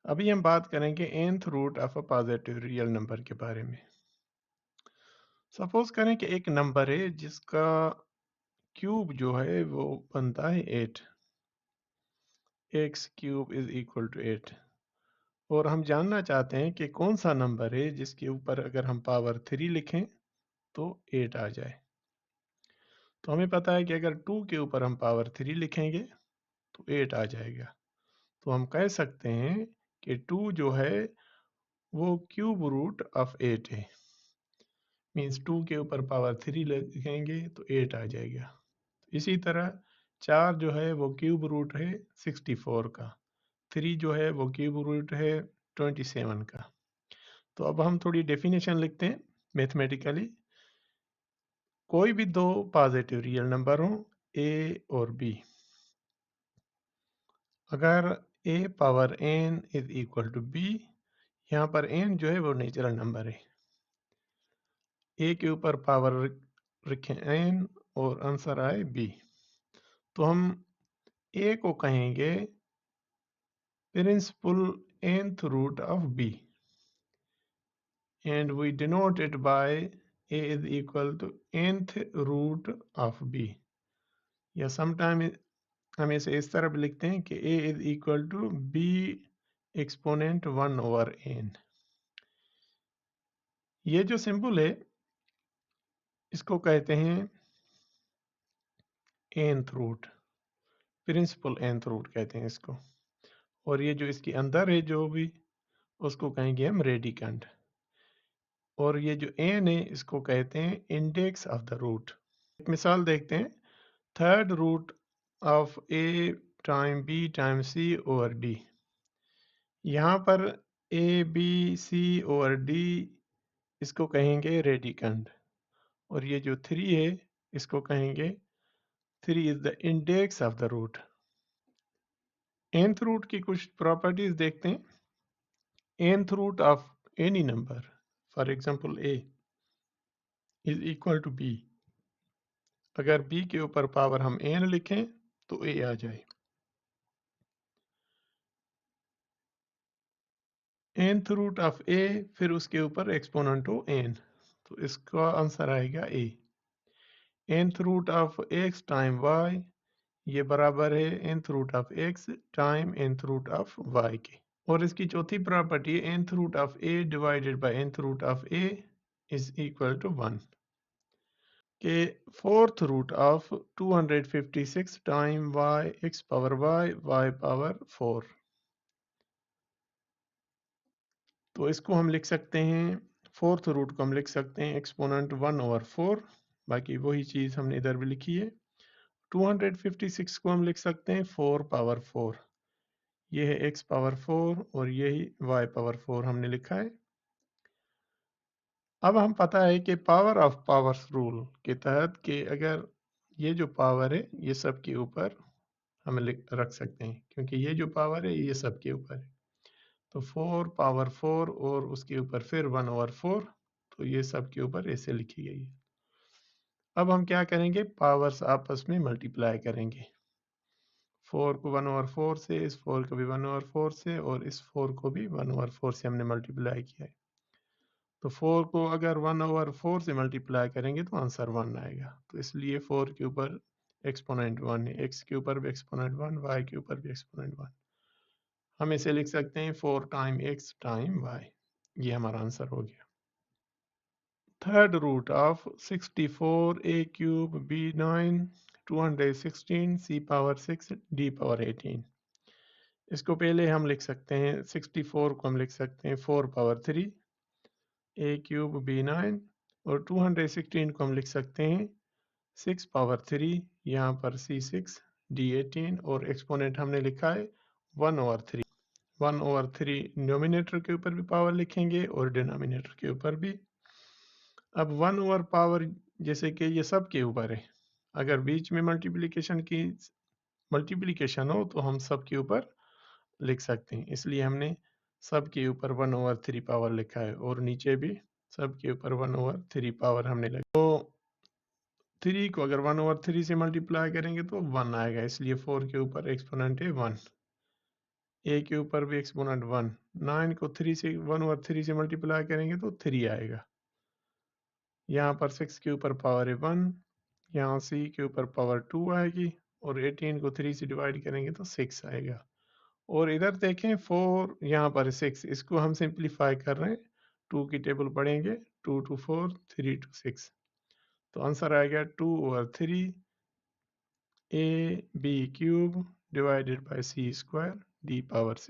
अभी हम बात करेंगे nth root of a positive real number के बारे में। सपोज करें कि एक नंबर है जिसका क्यूब जो है वो बनता है 8। X cube is equal to 8 और हम जानना चाहते हैं कि कौन सा नंबर है जिसके ऊपर अगर हम पावर 3 लिखें तो 8 आ जाए। तो हमें पता है कि अगर 2 के ऊपर हम पावर 3 लिखेंगे तो 8 आ जाएगा। तो हम कह सकते हैं कि 2 जो है वो क्यूब रूट ऑफ 8 है। मीन्स 2 के ऊपर पावर 3 लिखेंगे तो 8 आ जाएगा। इसी तरह 4 जो है वो क्यूब रूट है 64 का। 3 जो है वो क्यूब रूट है 27 का। तो अब हम थोड़ी डेफिनेशन लिखते हैं मैथमेटिकली। कोई भी दो पॉजिटिव रियल नंबर हो ए और बी, अगर A power n is equal to B, यहाँ पर एन जो है वो नेचुरल नंबर है। ए के ऊपर पावर रखें एन और आंसर आए बी, तो हम ए को कहेंगे principal nth root of b and we denote it by a is equal to nth root of b, या समटाइम हम इसे इस तरह भी लिखते हैं कि a is equal to b exponent 1 over n। ये जो सिंबल है इसको कहते हैं nth root, principal nth root कहते हैं इसको। और ये जो इसके अंदर है जो भी, उसको कहेंगे हम रेडिकंड। और ये जो एन है इसको कहते हैं इंडेक्स ऑफ द रूट। एक मिसाल देखते हैं, third root of A time B time C over D. यहाँ पर A B C over D इसको कहेंगे रेडिकंड, और ये जो 3 है इसको कहेंगे 3 is the index of the root. nth root की कुछ प्रॉपर्टीज देखते हैं। nth root of any number, for example a is equal to b। अगर b के ऊपर पावर हम n लिखें तो a आ जाए। nth रूट ऑफ a फिर उसके ऊपर एक्सपोनेंट हो n, तो इसका आंसर आएगा a। nth root of x time y, ये बराबर है nth root of x time nth root of y के। और इसकी चौथी प्रॉपर्टी है nth root of a divided by nth root of a is equal to 1 के। Fourth root of 256 time y x power y power 4, तो इसको हम लिख सकते हैं, फोर्थ रूट को हम लिख सकते हैं एक्सपोनेंट 1 ओवर 4। बाकी वही चीज़ हमने इधर भी लिखी है। 256 को हम लिख सकते हैं 4 पावर 4, ये है x पावर 4 और यही y पावर 4 हमने लिखा है। अब हम पता है कि पावर ऑफ पावर्स रूल के तहत कि अगर ये जो पावर है ये सब के ऊपर हम रख सकते हैं, क्योंकि ये जो पावर है ये सब के ऊपर है। तो 4 पावर 4 और उसके ऊपर फिर 1 ओवर 4, तो ये सब के ऊपर ऐसे लिखी गई है। अब हम क्या करेंगे, पावर्स आपस में मल्टीप्लाई करेंगे। 4 को 1 ओवर 4 से, इस 4 को भी 1 ओवर 4 से, और इस 4 को भी 1 ओवर 4 से हमने मल्टीप्लाई किया है। तो 4 को अगर 1 ओवर 4 से मल्टीप्लाई करेंगे तो आंसर 1 आएगा। तो इसलिए 4 के ऊपर एक्सपोनेंट 1 है, x के ऊपर भी एक्सपोनेंट 1, y के ऊपर भी एक्सपोनेंट 1। हम इसे लिख सकते हैं 4 टाइम x टाइम y। ये हमारा आंसर हो गया। Third root of 64 a cube b 9 216 c power 6 d power 18। इसको पहले हम लिख सकते हैं, 64 को हम लिख सकते हैं 4 पावर 3 a क्यूब b 9, और 216 को हम लिख सकते हैं 6 पावर 3, यहाँ पर c6 d 18, और एक्सपोनेंट हमने लिखा है 1 ओवर 3। 1 ओवर 3 न्यूमिनेटर के ऊपर भी पावर लिखेंगे और डिनोमिनेटर के ऊपर भी। अब 1 ओवर पावर जैसे कि ये सब के ऊपर है, अगर बीच में मल्टीप्लिकेशन हो तो हम सब के ऊपर लिख सकते हैं, इसलिए हमने सब के ऊपर 1 ओवर 3 पावर लिखा है, और नीचे भी सब के ऊपर 1 ओवर 3 पावर हमने लिखा। तो 3 को अगर 1 ओवर 3 से मल्टीप्लाई करेंगे तो 1 आएगा, इसलिए 4 के ऊपर एक्सपोनेंट है 1। ए के ऊपर भी एक्सपोनेंट 1, 9 को 3 से 1 और 3 से मल्टीप्लाई करेंगे तो 3 आएगा। यहाँ पर 6 के ऊपर पावर है 1, यहाँ सी के ऊपर पावर 2 आएगी, और 18 को 3 से डिवाइड करेंगे तो 6 आएगा। और इधर देखें 4, यहाँ पर 6, इसको हम सिंप्लीफाई कर रहे हैं, 2 की टेबल पढ़ेंगे, 2 to 4, 3 to 6, तो आंसर आएगा 2 over 3 A B cube divided by C square D power 6।